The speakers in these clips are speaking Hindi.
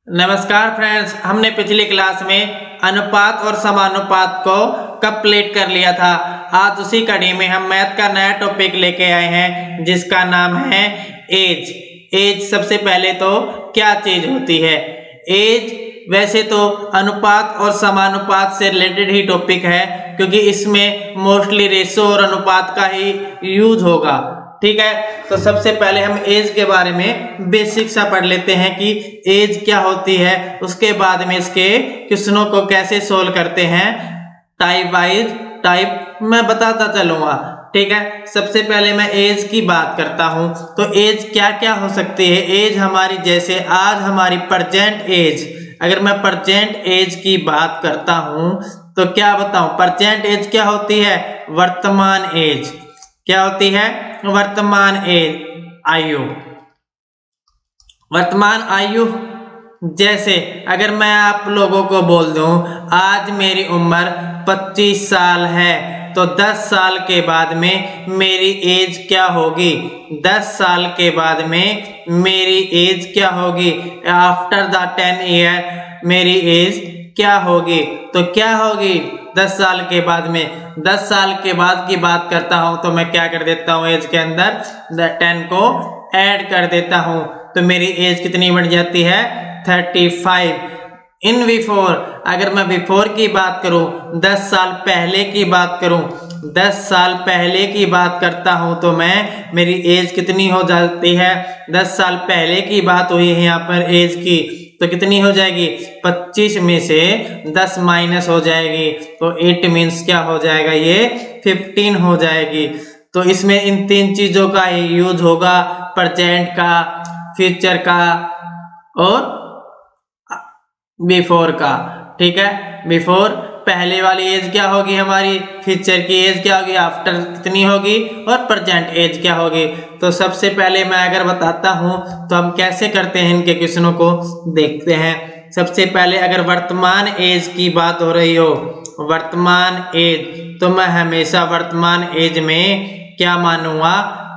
नमस्कार फ्रेंड्स, हमने पिछली क्लास में अनुपात और समानुपात को कंप्लीट कर लिया था। आज उसी कड़ी में हम मैथ का नया टॉपिक लेके आए हैं जिसका नाम है एज। एज सबसे पहले तो क्या चीज होती है? एज वैसे तो अनुपात और समानुपात से रिलेटेड ही टॉपिक है, क्योंकि इसमें मोस्टली रेशो और अनुपात का ही यूज होगा। ठीक है, तो सबसे पहले हम एज के बारे में बेसिक सा पढ़ लेते हैं कि एज क्या होती है। उसके बाद में इसके क्वेश्चनों को कैसे सोल्व करते हैं टाइप वाइज टाइप मैं बताता चलूंगा। ठीक है, सबसे पहले मैं एज की बात करता हूं तो एज क्या क्या हो सकती है। एज हमारी, जैसे आज हमारी प्रेजेंट एज, अगर मैं प्रेजेंट एज की बात करता हूं तो क्या बताऊं, प्रेजेंट एज क्या होती है? वर्तमान एज। क्या होती है? वर्तमान एज, आयु। वर्तमान आयु, जैसे अगर मैं आप लोगों को बोल दूं आज मेरी उम्र 25 साल है, तो 10 साल के बाद में मेरी एज क्या होगी? 10 साल के बाद में मेरी एज क्या होगी? आफ्टर द 10 ईयर मेरी एज क्या होगी? तो क्या होगी 10 साल के बाद में? 10 साल के बाद की बात करता हूं तो मैं क्या कर देता हूं, एज के अंदर 10 को ऐड कर देता हूं, तो मेरी एज कितनी बढ़ जाती है? 35। इन बिफोर, अगर मैं बिफोर की बात करूं, 10 साल पहले की बात करूं, 10 साल पहले की बात करता हूं तो मैं, मेरी एज कितनी हो जाती है? 10 साल पहले की बात हुई है यहाँ पर एज की, तो कितनी हो जाएगी? 25 में से 10 माइनस हो जाएगी, तो इट मीन्स क्या हो जाएगा? ये 15 हो जाएगी। तो इसमें इन तीन चीजों का ही यूज होगा, प्रेजेंट का, फ्यूचर का और बिफोर का। ठीक है, बिफोर पहले वाली एज क्या होगी हमारी, फ्यूचर की एज क्या होगी, आफ्टर कितनी होगी, और प्रेजेंट एज क्या होगी। तो सबसे पहले मैं अगर बताता हूं तो हम कैसे करते हैं, इनके क्वेश्चनों को देखते हैं। सबसे पहले अगर वर्तमान एज की बात हो रही हो, वर्तमान एज, तो मैं हमेशा वर्तमान एज में क्या मानूंगा?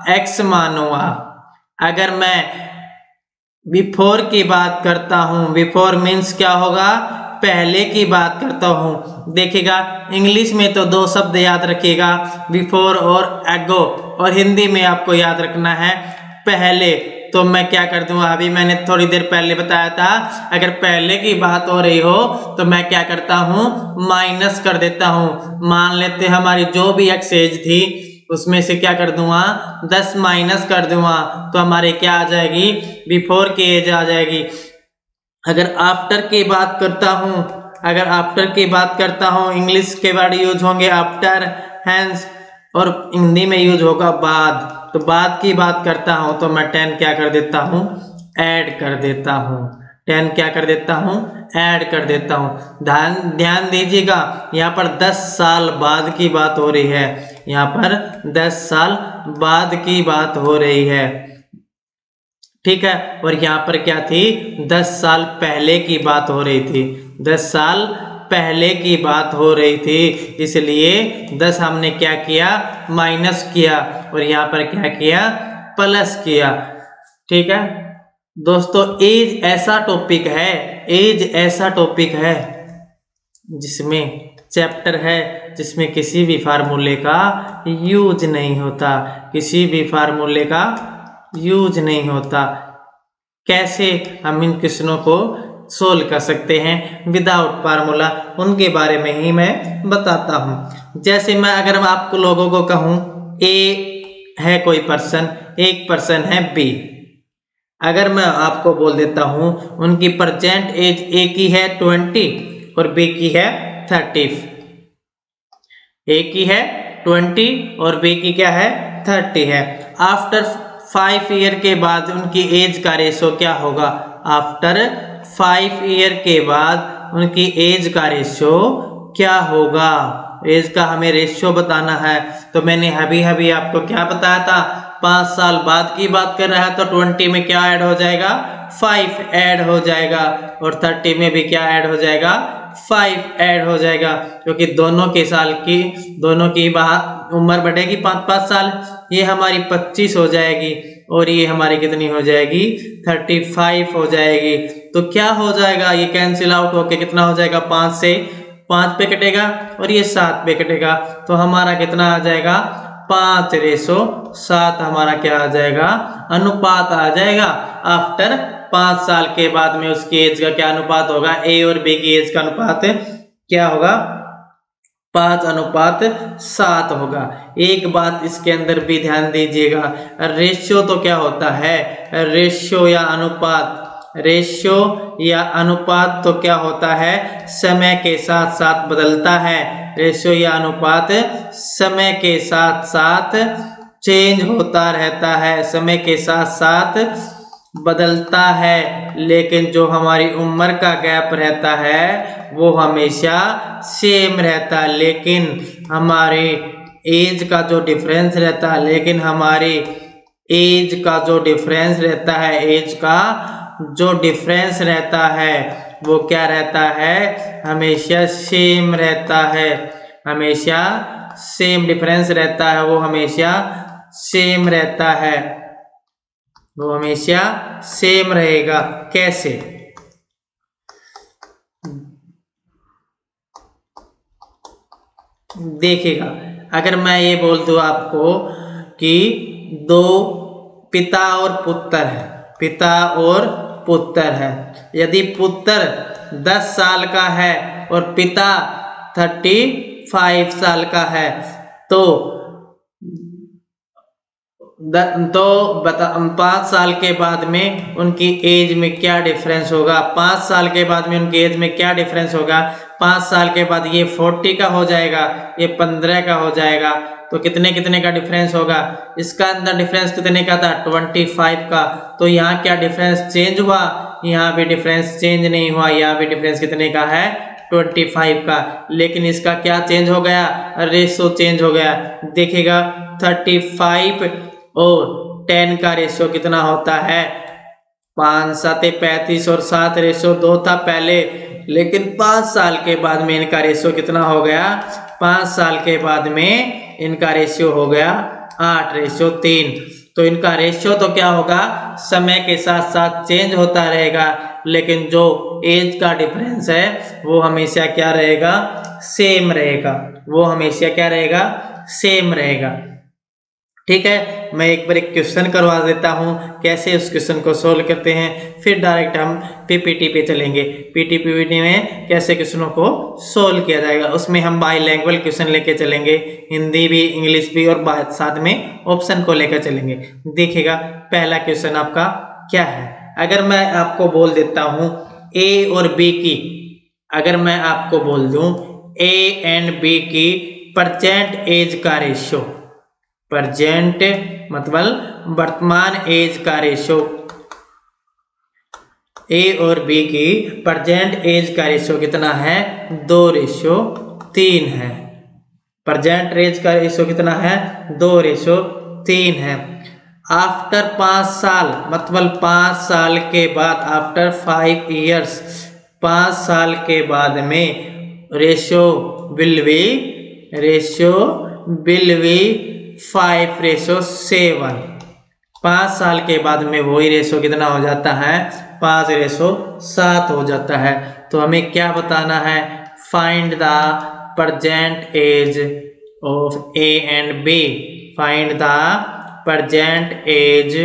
एक्स मानूंगा। अगर मैं बिफोर की बात करता हूं, बिफोर मीन्स क्या होगा? पहले की बात करता हूं। देखिएगा, इंग्लिश में तो दो शब्द याद रखिएगा, बिफोर और एगो, और हिंदी में आपको याद रखना है पहले। तो मैं क्या कर दूंगा, अभी मैंने थोड़ी देर पहले बताया था, अगर पहले की बात हो रही हो तो मैं क्या करता हूं? माइनस कर देता हूं। मान लेते हमारी जो भी एक्स एज थी उसमें से क्या कर दूंगा? 10 माइनस कर दूंगा, तो हमारे क्या आ जाएगी? बिफोर की एज आ जाएगी। अगर आफ्टर की बात करता हूं, अगर आफ्टर की बात करता हूं, इंग्लिश के वर्ड यूज होंगे आफ्टर, हैंस, और हिंदी में यूज होगा बाद। तो बाद की बात करता हूं तो मैं 10 क्या कर देता हूं? ऐड कर देता हूं। 10 क्या कर देता हूं? ऐड कर देता हूं। ध्यान दीजिएगा, यहाँ पर 10 साल बाद की बात हो रही है, यहाँ पर 10 साल बाद की बात हो रही है। ठीक है, और यहाँ पर क्या थी? 10 साल पहले की बात हो रही थी, 10 साल पहले की बात हो रही थी, इसलिए 10 हमने क्या किया? माइनस किया, और यहाँ पर क्या किया? प्लस किया। ठीक है दोस्तों, एज ऐसा टॉपिक है, एज ऐसा टॉपिक है जिसमें चैप्टर है जिसमें किसी भी फार्मूले का यूज नहीं होता, किसी भी फार्मूले का यूज नहीं होता। कैसे हम इन क्वेश्चनों को सोल्व कर सकते हैं विदाउट फार्मूला, उनके बारे में ही मैं बताता हूं। जैसे मैं अगर मैं आपको लोगों को कहूं, ए है कोई पर्सन, एक पर्सन है बी, अगर मैं आपको बोल देता हूं उनकी प्रेजेंट एज ए की है 20 और बी की है 30, ए की है 20 और बी की क्या है? 30 है। आफ्टर 5 ईयर के बाद उनकी एज का रेशो क्या होगा? आफ्टर 5 ईयर के बाद उनकी एज का रेशो क्या होगा? एज का हमें रेशो बताना है। तो मैंने अभी आपको क्या बताया था? 5 साल बाद की बात कर रहा है तो 20 में क्या ऐड हो जाएगा? 5 ऐड हो जाएगा, और 30 में भी क्या ऐड हो जाएगा? 5 ऐड हो जाएगा, क्योंकि दोनों के साल की, दोनों की उम्र बढ़ेगी 5-5 साल, ये हमारी 25 हो जाएगी और ये हमारी कितनी हो जाएगी 35 हो जाएगी। तो क्या हो जाएगा, ये कैंसिल आउट होके कितना हो जाएगा 5 से 5 पे कटेगा और ये 7 पे कटेगा। तो हमारा कितना आ जाएगा 5:7 हमारा क्या आ जाएगा अनुपात आ जाएगा। आफ्टर 5 साल के बाद में उसकी एज का क्या अनुपात होगा, ए और बी की एज का अनुपात क्या होगा 5:7 होगा। एक बात इसके अंदर भी ध्यान दीजिएगा, रेशियो तो क्या होता है, रेशियो या अनुपात, रेशियो या अनुपात तो क्या होता है समय के साथ साथ बदलता है। रेशियो या अनुपात समय के साथ साथ चेंज होता रहता है, समय के साथ साथ बदलता है, लेकिन जो हमारी उम्र का गैप रहता है वो हमेशा सेम रहता है। लेकिन हमारी एज का जो डिफरेंस रहता है, लेकिन हमारी एज का जो डिफरेंस रहता है, एज का जो डिफरेंस रहता है वो क्या रहता है हमेशा सेम रहता है, हमेशा सेम डिफरेंस रहता है, वो हमेशा सेम रहता है, वो हमेशा सेम रहेगा। कैसे, देखिएगा, अगर मैं ये बोल दूं आपको कि दो पिता और पुत्र है, पिता और पुत्र है, यदि पुत्र 10 साल का है और पिता 35 साल का है तो 5 साल के बाद में उनकी एज में क्या डिफरेंस होगा, 5 साल के बाद में उनकी एज में क्या डिफरेंस होगा, 5 साल के बाद ये 40 का हो जाएगा, ये 15 का हो जाएगा। तो कितने कितने का डिफरेंस होगा, इसका अंदर डिफरेंस कितने का था 25 का। तो यहाँ क्या डिफरेंस चेंज हुआ, यहाँ भी डिफरेंस चेंज नहीं हुआ, यहाँ भी डिफरेंस कितने का है 25 का। लेकिन इसका क्या चेंज हो गया, रेशो चेंज हो गया। देखिएगा 35 और 10 का रेशियो कितना होता है 5 7 35 और 7 रेशियो 2 था पहले, लेकिन 5 साल के बाद में इनका रेशियो कितना हो गया, 5 साल के बाद में इनका रेशियो हो गया 8:3। तो इनका रेशियो तो क्या होगा समय के साथ साथ चेंज होता रहेगा, लेकिन जो एज का डिफरेंस है वो हमेशा क्या रहेगा सेम रहेगा, वो हमेशा क्या रहेगा सेम रहेगा। ठीक है, मैं एक बार एक क्वेश्चन करवा देता हूँ कैसे उस क्वेश्चन को सोल्व करते हैं, फिर डायरेक्ट हम पीपीटी पे चलेंगे। पीपीटी में कैसे क्वेश्चनों को सोल्व किया जाएगा, उसमें हम बाईलैंग्वेज क्वेश्चन लेके चलेंगे, हिंदी भी इंग्लिश भी, और साथ में ऑप्शन को लेकर चलेंगे। देखिएगा पहला क्वेश्चन आपका क्या है, अगर मैं आपको बोल देता हूँ ए और बी की, अगर मैं आपको बोल दूं ए एंड बी की प्रेजेंट एज का रेशियो, प्रेजेंट मतलब वर्तमान एज का रेशियो, ए और बी की प्रेजेंट एज का रेशियो कितना है 2:3 है। प्रेजेंट एज का रेशियो कितना है 2:3 है। आफ्टर 5 साल मतलब 5 साल के बाद, आफ्टर 5 years 5 साल के बाद में रेशियो विल बी 5:7। 5 साल के बाद में वही रेशो कितना हो जाता है 5:7 हो जाता है। तो हमें क्या बताना है, find the present age of A and B, find the present age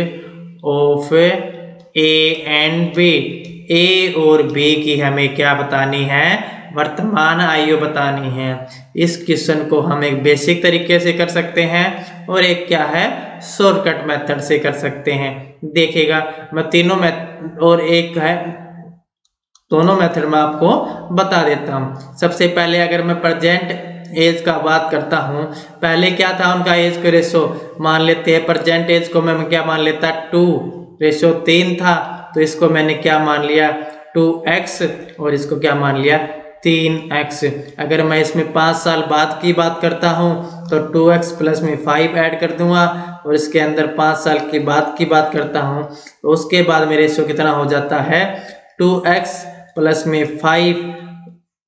of A and B. A और बी की हमें क्या बतानी है, वर्तमान आयु बतानी है। इस क्वेश्चन को हम एक बेसिक तरीके से कर सकते हैं और एक क्या है शॉर्टकट मेथड से कर सकते हैं। देखिएगा मैं तीनों और एक है दोनों मेथड में आपको बता देता हूँ। सबसे पहले अगर मैं प्रेजेंट एज का बात करता हूँ, पहले क्या था उनका एज का रेशो, मान लेते हैं प्रेजेंट एज को मैं क्या मान लेता 2:3 था, तो इसको मैंने क्या मान लिया 2x और इसको क्या मान लिया 3x। अगर मैं इसमें 5 साल बाद की बात करता हूँ तो 2x प्लस में 5 ऐड कर दूंगा और इसके अंदर 5 साल के बाद की बात करता हूँ तो उसके बाद मेरे रेशो कितना हो जाता है 2x प्लस में 5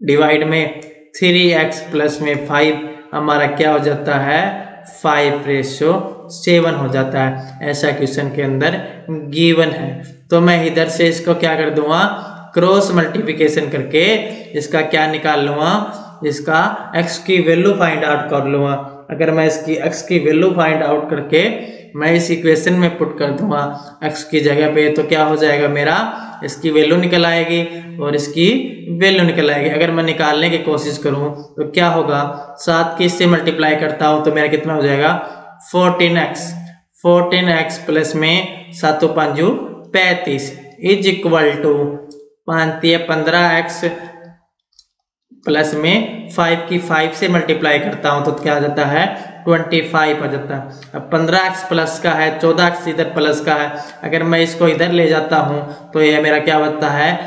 डिवाइड में 3x प्लस में 5 हमारा क्या हो जाता है 5:7 हो जाता है। ऐसा क्वेश्चन के अंदर गिवन है। तो मैं इधर से इसको क्या कर दूंगा, क्रॉस मल्टीप्लिकेशन करके इसका क्या निकाल लूंगा, इसका x की वैल्यू फाइंड आउट कर लूंगा। अगर मैं इसकी x की वैल्यू फाइंड आउट करके मैं इस इक्वेशन में पुट कर दूंगा x की जगह पे, तो क्या हो जाएगा मेरा, इसकी वैल्यू निकल आएगी और इसकी वैल्यू निकल आएगी। अगर मैं निकालने की कोशिश करूं तो क्या होगा, 7 की इससे मल्टीप्लाई करता हूं तो मेरा कितना हो जाएगा 14x प्लस में 7 5 35 is equal to 5 15x plus में 5 की 5 से मल्टीप्लाई करता हूं तो क्या आ जाता है 25 आ जाता है। अब 15x प्लस का है, 14x इधर प्लस का है, अगर मैं इसको इधर ले जाता हूं तो ये मेरा क्या बचता है,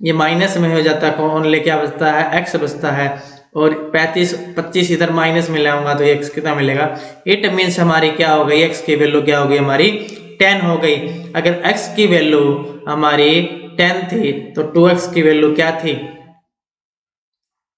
ये माइनस में हो जाता है, कौन ले क्या बचता है, x बचता है। और 25 इधर माइनस में लाऊंगा तो x कितना मिलेगा, इट मीन्स हमारी क्या हो गई, x की वैल्यू क्या हो गई हमारी 10 हो गई। अगर x की वैल्यू हमारी 10 थी तो 2x की वैल्यू क्या थी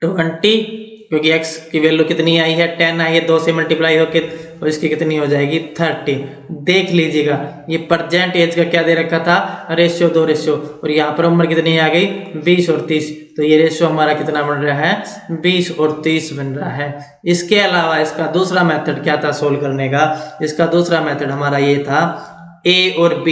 20, क्योंकि x की वैल्यू कितनी आई है 10 आई है, 2 से मल्टीप्लाई होके और इसकी कितनी हो जाएगी 30। देख लीजिएगा ये प्रेजेंट एज का क्या दे रखा था, रेशियो 2 रेशियो, और यहाँ पर उम्र कितनी आ गई 20 और 30, तो ये रेशियो हमारा कितना बन रहा है 20 और 30 बन रहा है। इसके अलावा इसका दूसरा मेथड क्या था सोल्व करने का, इसका दूसरा मेथड हमारा ये था a और b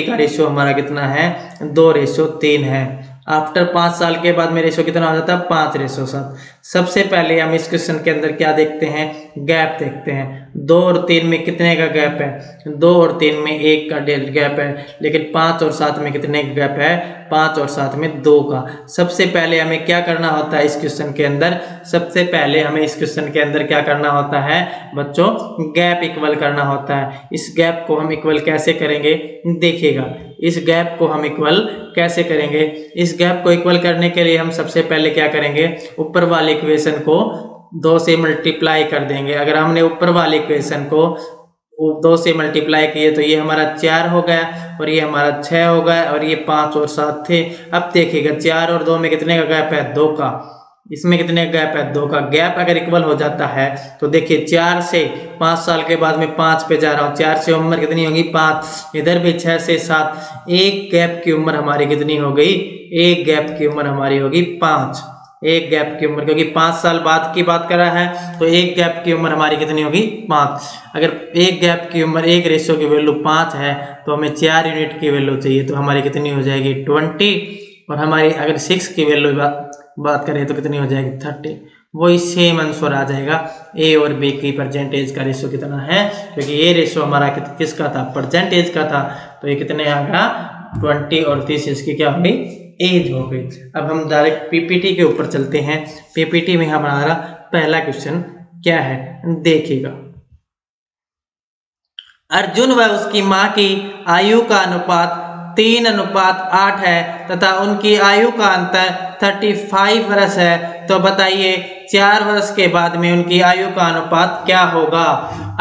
का रेशियो हमारा कितना है 2:3 है। आफ्टर 5 साल के बाद में रेशो कितना हो जाता है 5:7। सबसे पहले हम इस क्वेश्चन के अंदर क्या देखते हैं, गैप देखते हैं। 2 और 3 में कितने का गैप है, 2 और 3 में 1 का गैप है, लेकिन 5 और 7 में कितने का गैप है, 5 और 7 में 2 का। सबसे पहले हमें क्या करना होता है इस क्वेश्चन के अंदर, सबसे पहले हमें इस क्वेश्चन के अंदर क्या करना होता है बच्चों, गैप इक्वल करना होता है। इस गैप को हम इक्वल कैसे करेंगे देखिएगा, इस गैप को हम इक्वल कैसे करेंगे। इस गैप को इक्वल करने के लिए हम सबसे पहले क्या करेंगे, ऊपर वाले इक्वेशन को 2 से मल्टीप्लाई कर देंगे। अगर हमने ऊपर वाले इक्वेशन को 2 से मल्टीप्लाई किए तो ये हमारा 4 हो गया और ये हमारा 6 हो गया और ये 5 और 7 थे। अब देखिएगा 4 और 2 में कितने का गैप है 2 का, इसमें कितने गैप है 2 का। गैप अगर इक्वल हो जाता है तो देखिए 4 से 5 साल के बाद में 5 पे जा रहा हूँ, 4 से उम्र कितनी होगी 5, इधर भी 6 से 7, एक गैप की उम्र हमारी कितनी हो गई, एक गैप की उम्र हमारी होगी 5, एक गैप की उम्र, क्योंकि 5 साल बाद की बात कर रहा है तो एक गैप की उम्र हमारी कितनी होगी 5। अगर एक गैप की उम्र, एक रेशियो की वैल्यू 5 है तो हमें 4 यूनिट की वैल्यू चाहिए, तो हमारी कितनी हो जाएगी 20, और हमारी अगर 6 की वैल्यू बात करें तो कितनी हो जाएगी 30। वही सेम आंसर आ जाएगा ए और बी की परसेंटेज का रेशियो कितना है, क्योंकि ये रेशियो हमारा किसका था परसेंटेज का था, तो ये कितने आ गया 20 और 30, इसकी क्या हो गई एज हो गई। अब हम डायरेक्ट पीपीटी के ऊपर चलते हैं। पीपीटी में हमारा पहला क्वेश्चन क्या है देखिएगा, अर्जुन व उसकी मां की आयु का अनुपात 3:8 है तथा उनकी आयु का अंतर 35 वर्ष है, तो बताइए 4 वर्ष के बाद में उनकी आयु का अनुपात क्या होगा।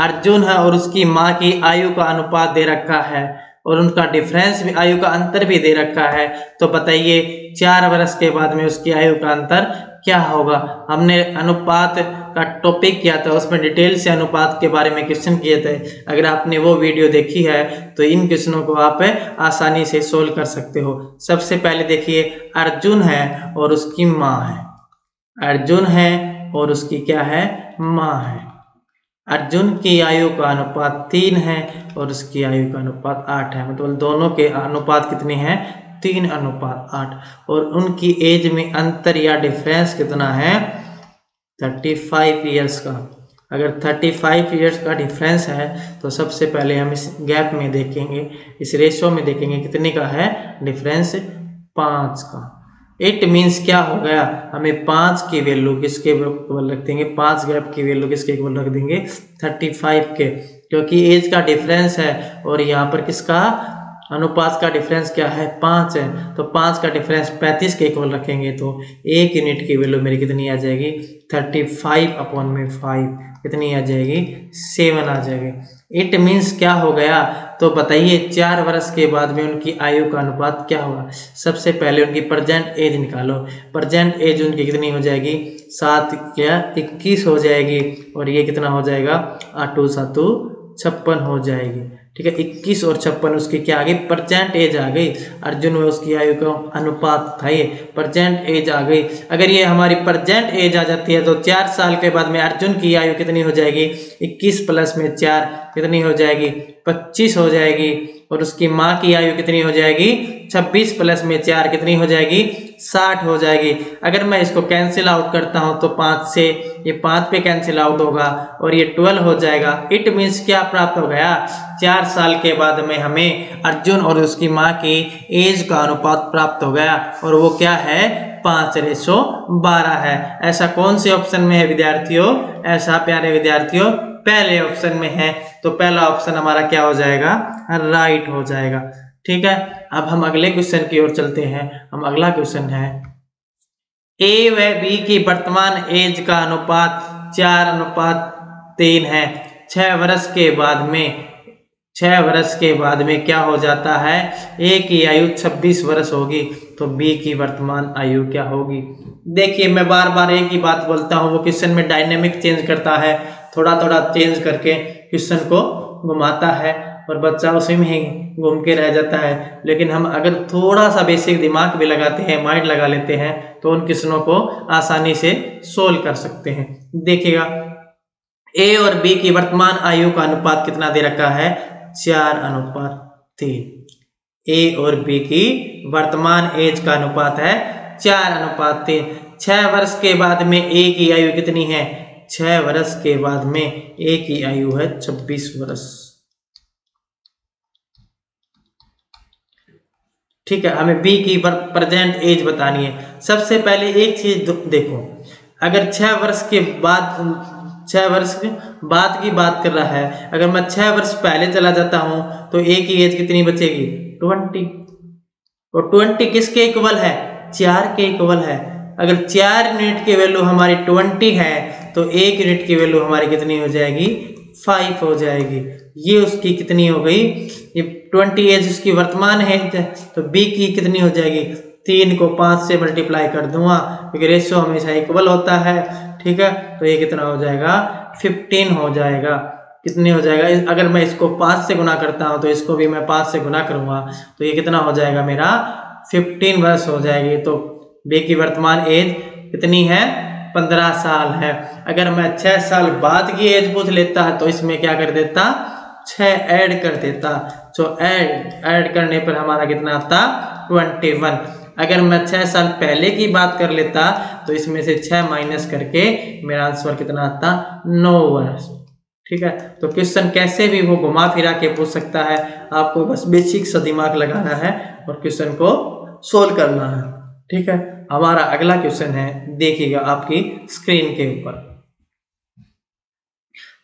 अर्जुन है और उसकी मां की आयु का अनुपात दे रखा है और उनका डिफरेंस भी, आयु का अंतर भी दे रखा है, तो बताइए 4 वर्ष के बाद में उसकी आयु का अंतर क्या होगा। हमने अनुपात का टॉपिक किया था, उसमें डिटेल से अनुपात के बारे में क्वेश्चन किए थे। अगर आपने वो वीडियो देखी है तो इन क्वेश्चनों को आप आसानी से सोल्व कर सकते हो। सबसे पहले देखिए अर्जुन है और उसकी माँ है, अर्जुन है और उसकी क्या है माँ है। अर्जुन की आयु का अनुपात 3 है और उसकी आयु का अनुपात 8 है, मतलब दोनों के अनुपात कितने हैं 3:8, और उनकी एज में अंतर या डिफरेंस कितना है 35 ईयर्स का। अगर 35 ईयर्स का डिफरेंस है तो सबसे पहले हम इस गैप में देखेंगे, इस रेशो में देखेंगे कितने का है डिफरेंस 5 का। इट मीन्स क्या हो गया, हमें 5 की वैल्यू किसके इक्वल रख देंगे, 5 गैप की वैल्यू किसके इक्वल रख देंगे 35 के, क्योंकि एज का डिफरेंस है और यहाँ पर किसका अनुपात का डिफरेंस क्या है 5 है, तो 5 का डिफरेंस 35 के इक्वल रखेंगे तो 1 यूनिट की वैल्यू मेरी कितनी आ जाएगी 35/5 कितनी आ जाएगी 7 आ जाएगी। इट मीन्स क्या हो गया, तो बताइए 4 वर्ष के बाद में उनकी आयु का अनुपात क्या होगा। सबसे पहले उनकी प्रेजेंट एज निकालो, प्रेजेंट एज उनकी कितनी हो जाएगी 7 क्या 21 हो जाएगी और ये कितना हो जाएगा 8 7 56 हो जाएगी। ठीक है, 21 और 56 उसकी क्या आ गई प्रेजेंट एज आ गई। अर्जुन में उसकी आयु का अनुपात था, ये प्रेजेंट एज आ गई। अगर ये हमारी प्रेजेंट एज आ जाती है तो 4 साल के बाद में अर्जुन की आयु कितनी हो जाएगी 21 प्लस में 4 कितनी हो जाएगी 25 हो जाएगी और उसकी माँ की आयु कितनी हो जाएगी 26 प्लस में 4 कितनी हो जाएगी 60 हो जाएगी। अगर मैं इसको कैंसिल आउट करता हूं तो 5 से ये 5 पे कैंसिल आउट होगा और ये 12 हो जाएगा। इट मीन्स क्या प्राप्त हो गया 4 साल के बाद में हमें अर्जुन और उसकी माँ की एज का अनुपात प्राप्त हो गया और वो क्या है 5:12 है। ऐसा कौन से ऑप्शन में है विद्यार्थियों? ऐसा प्यारे विद्यार्थियों पहले ऑप्शन में है, तो पहला ऑप्शन हमारा क्या हो जाएगा राइट हो जाएगा। ठीक है, अब हम अगले क्वेश्चन की ओर चलते हैं। हम अगला क्वेश्चन है ए व बी की वर्तमान एज का अनुपात 4:3 है। 6 वर्ष के बाद में क्या हो जाता है ए की आयु 26 वर्ष होगी, तो बी की वर्तमान आयु क्या होगी? देखिए मैं बार बार एक ही बात बोलता हूँ, वो क्वेश्चन में डायनेमिक चेंज करता है, थोड़ा थोड़ा चेंज करके क्वेश्चन को घुमाता है और बच्चा उसी में ही घूम के रह जाता है। लेकिन हम अगर थोड़ा सा बेसिक दिमाग भी लगाते हैं, माइंड लगा लेते हैं, तो उन क्वेश्चनों को आसानी से सोल्व कर सकते हैं। देखिएगा ए और बी की वर्तमान आयु का अनुपात कितना दे रखा है 4:3। ए और बी की वर्तमान एज का अनुपात है 4:3। 6 वर्ष के बाद में ए की आयु कितनी है 6 वर्ष के बाद में ए की आयु है 26 वर्ष। ठीक है, हमें बी की प्रेजेंट एज बतानी है। सबसे पहले एक चीज देखो, अगर 6 वर्ष के बाद की बात कर रहा है, अगर मैं 6 वर्ष पहले चला जाता हूं तो ए की एज कितनी बचेगी 20, और 20 किसके इक्वल है 4 के इक्वल है। अगर 4 यूनिट की वैल्यू हमारी 20 है तो 1 यूनिट की वैल्यू हमारी कितनी हो जाएगी 5 हो जाएगी। ये उसकी कितनी हो गई, ये 20 एज उसकी वर्तमान है, तो बी की कितनी हो जाएगी 3 को 5 से मल्टीप्लाई कर दूंगा क्योंकि रेशियो हमेशा इक्वल होता है। ठीक है, तो ये कितना हो जाएगा 15 हो जाएगा। कितने हो जाएगा, अगर मैं इसको 5 से गुना करता हूं तो इसको भी मैं 5 से गुना करूंगा तो ये कितना हो जाएगा मेरा 15 वर्ष हो जाएगी। तो बी की वर्तमान एज कितनी है 15 साल है। अगर मैं 6 साल बाद की एज पूछ लेता है तो इसमें क्या कर देता 6 ऐड कर देता, तो ऐड करने पर हमारा कितना आता 21। अगर मैं 6 साल पहले की बात कर लेता तो इसमें से 6 माइनस करके मेरा आंसर कितना आता 9 वर्ष। ठीक है, तो क्वेश्चन कैसे भी वो घुमा फिरा के पूछ सकता है, आपको बस बेसिक सा दिमाग लगाना है और क्वेश्चन को सोल्व करना है। ठीक है, हमारा अगला क्वेश्चन है, देखिएगा आपकी स्क्रीन के ऊपर।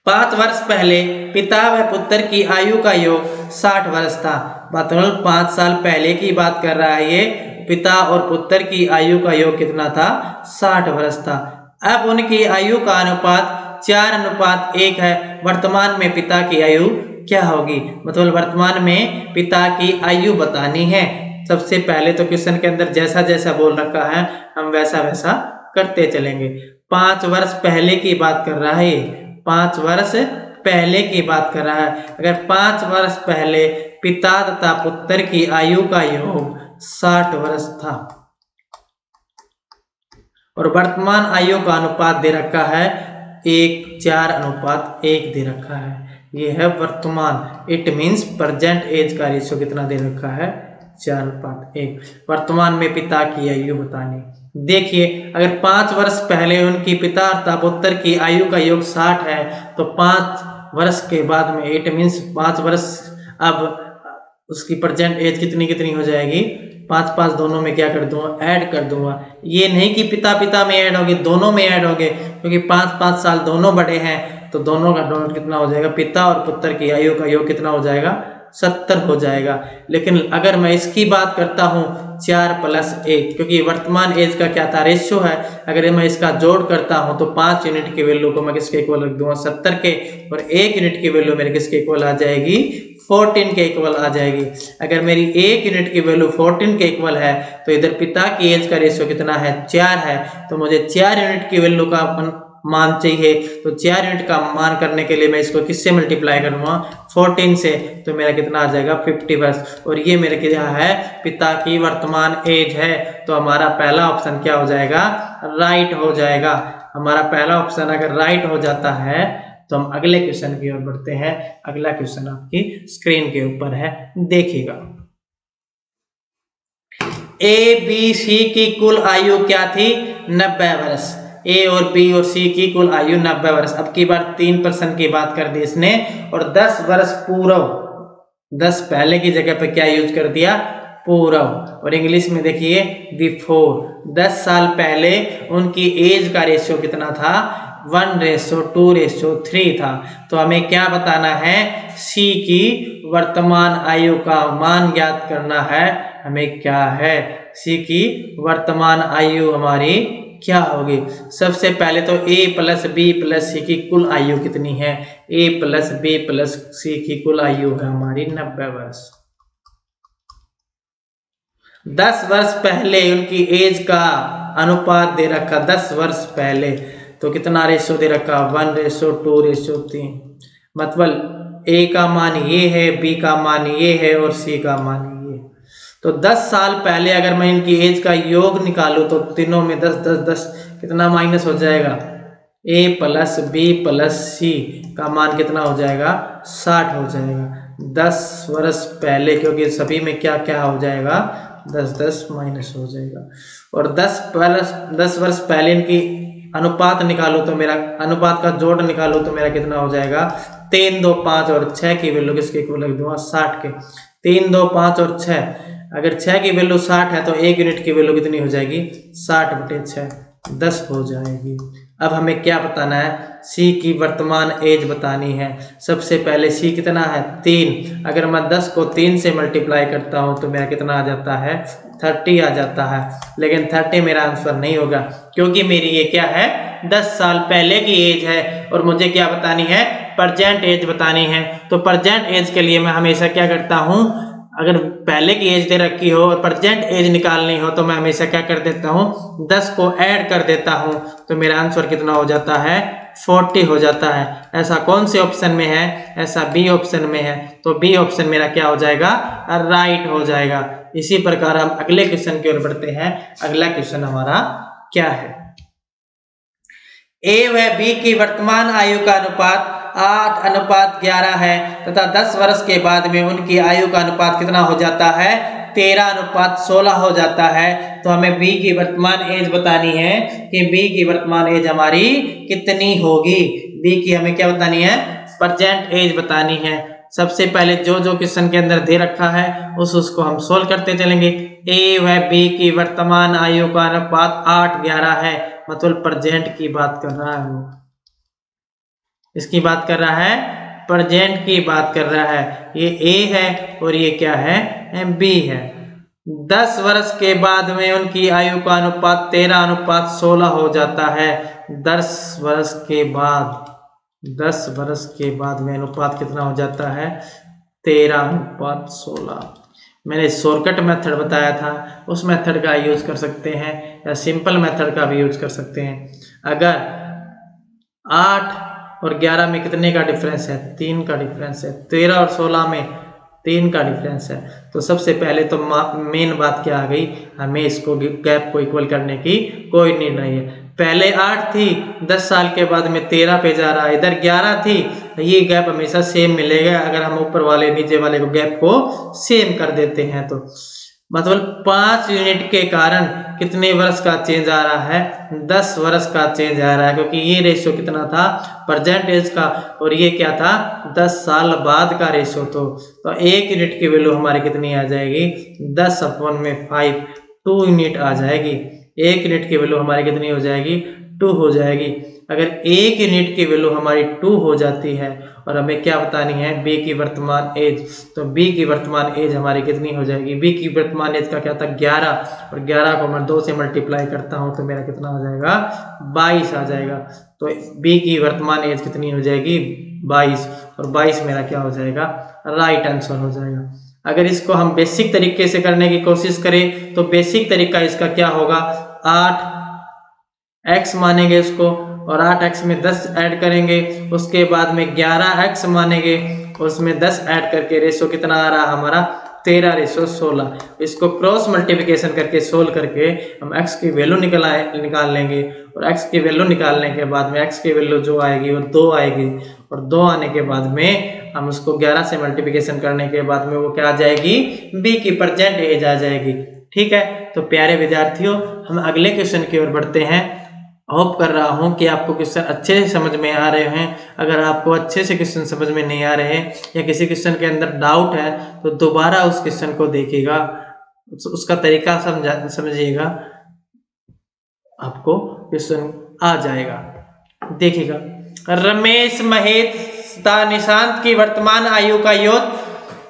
5 वर्ष पहले पिता व पुत्र की आयु का योग 60 वर्ष था। मतलब 5 साल पहले की बात कर रहा है ये, पिता और पुत्र की आयु का योग कितना था 60 वर्ष था। अब उनकी आयु का अनुपात 4:1 है। वर्तमान में पिता की आयु क्या होगी, मतलब वर्तमान में पिता की आयु बतानी है। सबसे पहले तो क्वेश्चन के अंदर जैसा जैसा बोल रखा है हम वैसा वैसा करते चलेंगे। 5 वर्ष पहले की बात कर रहा है, 5 वर्ष पहले की बात कर रहा है। अगर 5 वर्ष पहले पिता तथा पुत्र की आयु का योग 60 वर्ष था और वर्तमान आयु का अनुपात दे रखा है 1:4:1 दे रखा है, ये है वर्तमान। इट मीन्स प्रेजेंट एज का रेशियो कितना दे रखा है 4:1। वर्तमान में पिता की आयु बतानी। देखिए अगर 5 वर्ष पहले उनकी पिता तथा पुत्र की आयु का योग 60 है तो 5 वर्ष के बाद में इट मीन्स 5 वर्ष, अब उसकी प्रेजेंट एज कितनी कितनी हो जाएगी 5 दोनों में क्या कर दूंगा ऐड कर दूंगा। ये नहीं कि पिता में ऐड होगी, दोनों में ऐड होंगे, क्योंकि 5 साल दोनों बड़े हैं तो दोनों का डोनट कितना हो जाएगा, पिता और पुत्र की आयु का योग कितना हो जाएगा 70 हो जाएगा। लेकिन अगर मैं इसकी बात करता हूँ 4+1, क्योंकि वर्तमान एज का क्या था रेशियो है, अगर मैं इसका जोड़ करता हूँ तो 5 यूनिट की वैल्यू को मैं किसके इक्वल रख दूंगा 70 के, और 1 यूनिट की वैल्यू मेरे किसके इक्वल आ जाएगी 14 के इक्वल आ जाएगी। अगर मेरी एक यूनिट की वैल्यू 14 के इक्वल है तो इधर पिता की एज का रेशियो कितना है, 4 है। तो मुझे 4 यूनिट की वैल्यू का मान चाहिए, तो 4 यूनिट का मान करने के लिए मैं इसको किससे मल्टीप्लाई करूंगा, 14 से, तो मेरा कितना आ जाएगा 50 वर्ष। और ये मेरे क्या है, पिता की वर्तमान एज है। तो हमारा पहला ऑप्शन क्या हो जाएगा, राइट हो जाएगा। हमारा पहला ऑप्शन अगर राइट हो जाता है तो हम अगले क्वेश्चन की ओर बढ़ते हैं। अगला क्वेश्चन आपकी स्क्रीन के ऊपर है, देखिएगा। ए बी सी की कुल आयु क्या थी, 90 वर्ष। ए और बी और सी की कुल आयु 90 वर्ष। अब की बार 3% की बात कर दी इसने, और 10 वर्ष पूर्व, 10 पहले की जगह पे क्या यूज कर दिया, पूर्व। और इंग्लिश में देखिए बिफोर, 10 साल पहले उनकी एज का रेशियो कितना था, 1:2:3 था। तो हमें क्या बताना है, सी की वर्तमान आयु का मान ज्ञात करना है। हमें क्या है, सी की वर्तमान आयु हमारी क्या होगी। सबसे पहले तो ए प्लस बी प्लस सी की कुल आयु कितनी है, ए प्लस बी प्लस सी की कुल आयु है हमारी 90 वर्ष। 10 वर्ष पहले उनकी एज का अनुपात दे रखा, 10 वर्ष पहले, तो कितना रेशियो दे रखा, 1:2:3। मतलब ए का मान ये है, बी का मान ये है और सी का मान ये। तो 10 साल पहले अगर मैं इनकी एज का योग निकालूं तो तीनों में 10 10 10 कितना माइनस हो जाएगा, ए प्लस बी प्लस सी का मान कितना हो जाएगा, 60 हो जाएगा। 10 वर्ष पहले, क्योंकि सभी में क्या क्या हो जाएगा, 10 10 माइनस हो जाएगा। और 10 वर्ष पहले इनकी अनुपात निकालो तो मेरा, अनुपात का जोड़ निकालो तो मेरा कितना हो जाएगा, 3 2 5 और 6 की वैल्यू किसके इक्वल लग दूंगा, 60 के। 3 2 5 और 6, अगर 6 की वैल्यू 60 है तो 1 यूनिट की वैल्यू कितनी हो जाएगी, 60/6, 10 हो जाएगी। अब हमें क्या बताना है, सी की वर्तमान एज बतानी है। सबसे पहले सी कितना है, 3। अगर मैं 10 को 3 से मल्टीप्लाई करता हूं तो मेरा कितना आ जाता है, 30 आ जाता है। लेकिन 30 मेरा आंसर नहीं होगा, क्योंकि मेरी ये क्या है, 10 साल पहले की एज है और मुझे क्या बतानी है, प्रेजेंट एज बतानी है। तो प्रेजेंट एज के लिए मैं हमेशा क्या करता हूं, अगर पहले की एज दे रखी हो और प्रेजेंट एज निकालनी हो तो मैं हमेशा क्या कर देता हूं, 10 को ऐड कर देता हूं, तो मेरा आंसर कितना हो जाता है, 40 हो जाता है। ऐसा कौन से ऑप्शन में है, ऐसा बी ऑप्शन में है। तो बी ऑप्शन मेरा क्या हो जाएगा, राइट हो जाएगा। इसी प्रकार हम अगले क्वेश्चन की ओर बढ़ते हैं। अगला क्वेश्चन हमारा क्या है, ए व बी की वर्तमान आयु का अनुपात 8:11 है तथा 10 वर्ष के बाद में उनकी आयु का अनुपात कितना हो जाता है, 13:16 हो जाता है। तो हमें बी की वर्तमान एज बतानी है कि बी की वर्तमान एज हमारी कितनी होगी। बी की हमें क्या बतानी है, प्रेजेंट एज बतानी है। सबसे पहले जो जो क्वेश्चन के अंदर दे रखा है उसको हम सोल्व करते चलेंगे। ए व बी की वर्तमान आयु का अनुपात 8:11 है, मतलब प्रेजेंट की बात कर रहा है वो, इसकी बात कर रहा है, प्रेजेंट की बात कर रहा है। ये ए है और ये क्या है, बी है। 10 वर्ष के बाद में उनकी आयु का अनुपात 13:16 हो जाता है। 10 वर्ष के बाद, 10 वर्ष के बाद में अनुपात कितना हो जाता है, 13:16। मैंने शॉर्टकट मेथड बताया था, उस मेथड का यूज कर सकते हैं या सिंपल मेथड का भी यूज कर सकते हैं। अगर 8 और 11 में कितने का डिफरेंस है, 3 का डिफरेंस है। 13 और 16 में 3 का डिफरेंस है। तो सबसे पहले तो मेन बात क्या आ गई, हमें इसको गैप को इक्वल करने की कोई नीड नहीं है। पहले 8 थी, 10 साल के बाद में 13 पे जा रहा है, इधर 11 थी, ये गैप हमेशा सेम मिलेगा अगर हम ऊपर वाले नीचे वाले को गैप को सेम कर देते हैं। तो मतलब 5 यूनिट के कारण कितने वर्ष का चेंज आ रहा है, 10 वर्ष का चेंज आ रहा है, क्योंकि ये रेशियो कितना था, प्रेजेंट एज का, और ये क्या था, 10 साल बाद का रेशियो। तो 1 यूनिट की वैल्यू हमारी कितनी आ जाएगी, 10/5, 2 यूनिट आ जाएगी। 1 यूनिट की वैल्यू हमारी कितनी हो जाएगी, 2 हो जाएगी। अगर 1 यूनिट की वैल्यू हमारी 2 हो जाती है और हमें क्या बतानी है, बी की वर्तमान एज, तो बी की वर्तमान एज हमारी कितनी हो जाएगी, बी की वर्तमान एज का क्या था, 11, और 11 को मैं 2 से मल्टीप्लाई करता हूं तो मेरा कितना हो जाएगा, 22 आ जाएगा। तो बी की वर्तमान एज कितनी हो जाएगी, 22, और 22 मेरा क्या हो जाएगा, राइट आंसर हो जाएगा। अगर इसको हम बेसिक तरीके से करने की कोशिश करें तो बेसिक तरीका इसका क्या होगा, 8x मानेंगे इसको और 8x में 10 ऐड करेंगे, उसके बाद में 11x मानेंगे, उसमें 10 ऐड करके रेशो कितना आ रहा हमारा 13:16। इसको क्रॉस मल्टीप्लिकेशन करके सोल्व करके हम x की वैल्यू निकाल लेंगे और x की वैल्यू निकालने के बाद में x की वैल्यू जो आएगी वो 2 आएगी और 2 आने के बाद में हम उसको 11 से मल्टीप्लिकेशन करने के बाद में वो क्या आ जाएगी, b की प्रेजेंट एज आ जाएगी। ठीक है, तो प्यारे विद्यार्थियों हम अगले क्वेश्चन की ओर बढ़ते हैं। होप कर रहा हूं कि आपको क्वेश्चन अच्छे से समझ में आ रहे हैं। अगर आपको अच्छे से क्वेश्चन समझ में नहीं आ रहे हैं या किसी क्वेश्चन के अंदर डाउट है तो दोबारा उस क्वेश्चन को देखिएगा, उसका तरीका समझिएगा, आपको क्वेश्चन आ जाएगा। देखिएगा, रमेश महेश तथा निशांत की वर्तमान आयु का योग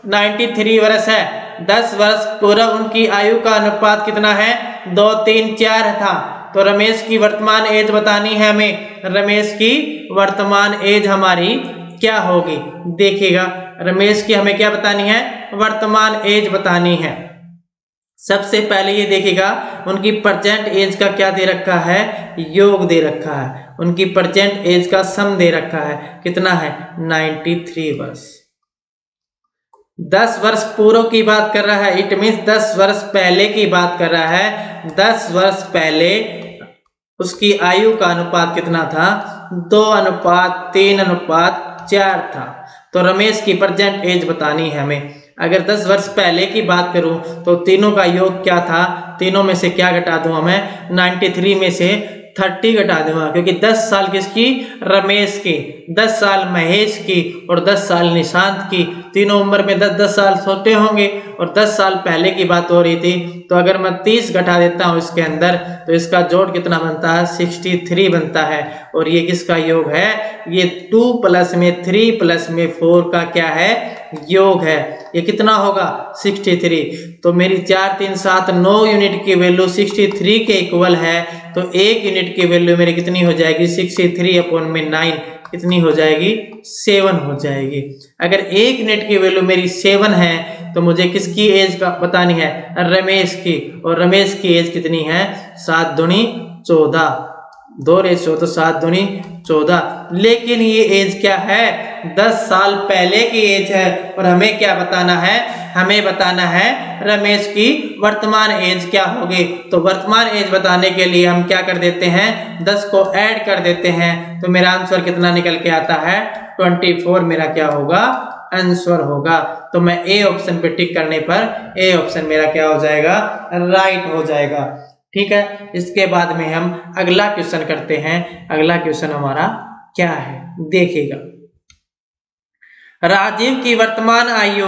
93 वर्ष है। 10 वर्ष पूर्व उनकी आयु का अनुपात कितना है, 2, 3, 4 था। तो रमेश की वर्तमान एज बतानी है हमें। रमेश की वर्तमान एज हमारी क्या होगी, देखिएगा रमेश की हमें क्या बतानी है, वर्तमान एज बतानी है। सबसे पहले ये देखिएगा उनकी प्रेजेंट एज का क्या दे रखा है, योग दे रखा है। उनकी प्रेजेंट एज का सम दे रखा है, कितना है 93 वर्ष। 10 वर्ष पूर्व की बात कर रहा है, इट मीन्स 10 वर्ष पहले की बात कर रहा है। 10 वर्ष पहले उसकी आयु का अनुपात कितना था, 2:3:4 था। तो रमेश की प्रेजेंट एज बतानी है हमें। अगर 10 वर्ष पहले की बात करूं तो तीनों का योग क्या था, तीनों में से क्या घटा दूं हमें, 93 में से 30 घटा दूंगा, क्योंकि 10 साल किसकी, रमेश की, 10 साल महेश की और 10 साल निशांत की। तीनों उम्र में 10-10 साल छोटे होंगे और 10 साल पहले की बात हो रही थी। तो अगर मैं 30 घटा देता हूं इसके अंदर तो इसका जोड़ कितना बनता है, 63 बनता है। और ये किसका योग है, ये 2 + 3 + 4 का क्या है, योग है। ये कितना होगा 63। तो मेरी 4, 3, 7, 9 यूनिट की वैल्यू 63 के इक्वल है। तो 1 यूनिट की वैल्यू मेरी कितनी हो जाएगी, 63/9 कितनी हो जाएगी, 7 हो जाएगी। अगर 1 यूनिट की वैल्यू मेरी 7 है तो मुझे किसकी एज का बतानी है, रमेश की। और रमेश की एज कितनी है, 7 दूनी 14, 2:100 तो 7 दूनी 14। लेकिन ये एज क्या है, 10 साल पहले की एज है। और हमें क्या बताना है, हमें बताना है रमेश की वर्तमान एज क्या होगी। तो वर्तमान एज बताने के लिए हम क्या कर देते हैं, 10 को ऐड कर देते हैं। तो मेरा आंसर कितना निकल के आता है, 24 मेरा क्या होगा, आंसर होगा। तो मैं ए ऑप्शन पे टिक करने पर ए ऑप्शन मेरा क्या हो जाएगा, राइट हो जाएगा। ठीक है, इसके बाद में हम अगला क्वेश्चन करते हैं। अगला क्वेश्चन हमारा क्या है, देखिएगा। राजीव की वर्तमान आयु,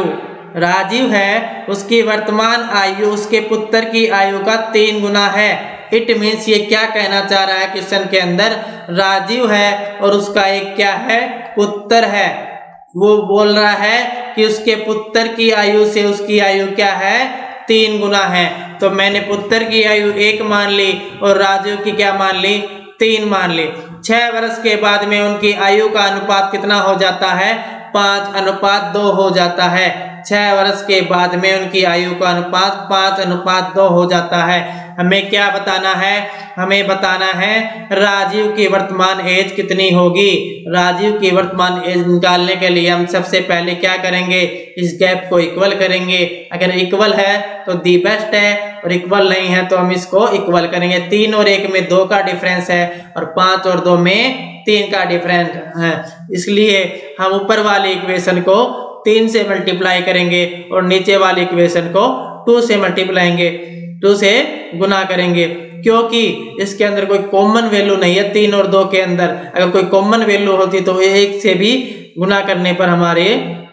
राजीव है उसकी वर्तमान आयु उसके पुत्र की आयु का 3 गुना है। इट मीन्स ये क्या कहना चाह रहा है क्वेश्चन के अंदर, राजीव है और उसका एक क्या है, पुत्र है। वो बोल रहा है कि उसके पुत्र की आयु से उसकी आयु क्या है, 3 गुना है। तो मैंने पुत्र की आयु 1 मान ली और राजीव की क्या मान ली, 3 मान ली। 6 वर्ष के बाद में उनकी आयु का अनुपात कितना हो जाता है, 5:2 हो जाता है। 6 वर्ष के बाद में उनकी आयु का अनुपात 5:2 हो जाता है। हमें क्या बताना है, हमें बताना है राजीव की वर्तमान एज कितनी होगी। राजीव की वर्तमान एज निकालने के लिए हम सबसे पहले क्या करेंगे, इस गैप को इक्वल करेंगे। अगर इक्वल है तो दी बेस्ट है और इक्वल नहीं है तो हम इसको इक्वल करेंगे। 3 और 1 में 2 का डिफरेंस है और 5 और 2 में 3 का डिफरेंस है। इसलिए हम ऊपर वाली इक्वेशन को 3 से मल्टीप्लाई करेंगे और नीचे वाली इक्वेशन को 2 से मल्टीप्लाएंगे, 2 से गुना करेंगे, क्योंकि इसके अंदर कोई कॉमन वैल्यू नहीं है 3 और 2 के अंदर। अगर कोई कॉमन वैल्यू होती तो 1 से भी गुना करने पर हमारे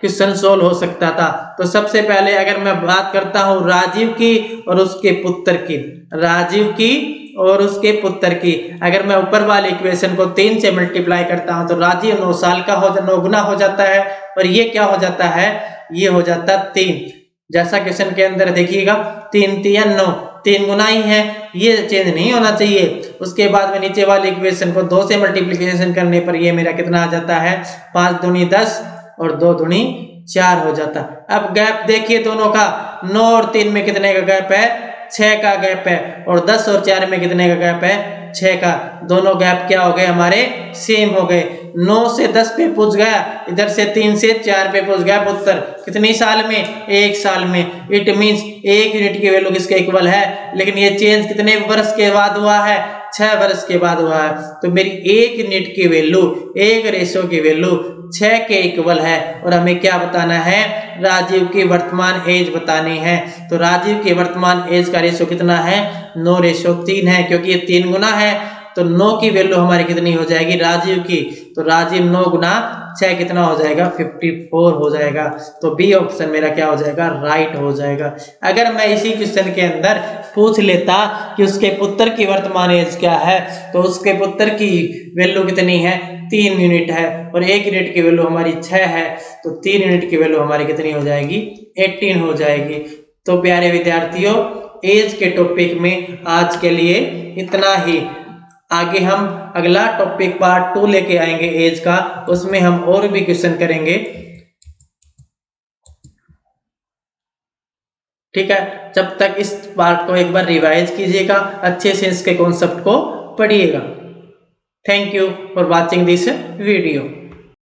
क्वेश्चन सोल्व हो सकता था। तो सबसे पहले अगर मैं बात करता हूं राजीव की और उसके पुत्र की, राजीव की और उसके पुत्र की, अगर मैं ऊपर वाले इक्वेशन को 3 से मल्टीप्लाई करता हूं तो राजीव 9 साल का 9 गुना हो जाता है और ये क्या हो जाता है, ये हो जाता है 3। जैसा क्वेश्चन के अंदर देखिएगा 3 3 9, 3 गुना ही है, ये चेंज नहीं होना चाहिए। उसके बाद में नीचे वाली इक्वेशन को 2 से मल्टीप्लिकेशन करने पर ये मेरा कितना आ जाता है, 5 दूनी 10 और 2 दूनी 4 हो जाता। अब गैप देखिए दोनों का, 9 और 3 में कितने का गैप है, 6 का गैप है, और 10 और 4 में कितने का गैप है, 6 का। दोनों गैप क्या हो गए हमारे, सेम हो गए। 9 से 10 पे पूछ गया, इधर से 3 से 4 पे पूछ गया उत्तर, कितनी साल में, 1 साल में। इट मींस 1 यूनिट की वैल्यू किसके इक्वल है, लेकिन ये चेंज कितने वर्ष के बाद हुआ है, 6 वर्ष के बाद हुआ है। तो मेरी 1 यूनिट की वैल्यू, 1 रेशो की वैल्यू 6 के इक्वल है। और हमें क्या बताना है, राजीव की वर्तमान एज बतानी है। तो राजीव की वर्तमान एज का रेशो कितना है, 9:3 है, क्योंकि ये 3 गुना है। तो 9 की वैल्यू हमारी कितनी हो जाएगी राजीव की, तो राजीव 9 गुना 6 कितना हो जाएगा, 54 हो जाएगा। तो बी ऑप्शन मेरा क्या हो जाएगा, राइट हो जाएगा। अगर मैं इसी क्वेश्चन के अंदर पूछ लेता कि उसके पुत्र की वर्तमान एज क्या है, तो उसके पुत्र की वैल्यू कितनी है, 3 यूनिट है, और 1 यूनिट की वैल्यू हमारी 6 है, तो 3 यूनिट की वैल्यू हमारी कितनी हो जाएगी, 18 हो जाएगी। तो प्यारे विद्यार्थियों, एज के टॉपिक में आज के लिए इतना ही। आगे हम अगला टॉपिक पार्ट 2 लेके आएंगे एज का, उसमें हम और भी क्वेश्चन करेंगे। ठीक है, जब तक इस पार्ट को एक बार रिवाइज कीजिएगा, अच्छे से इसके कॉन्सेप्ट को पढ़िएगा। Thank you for watching this video.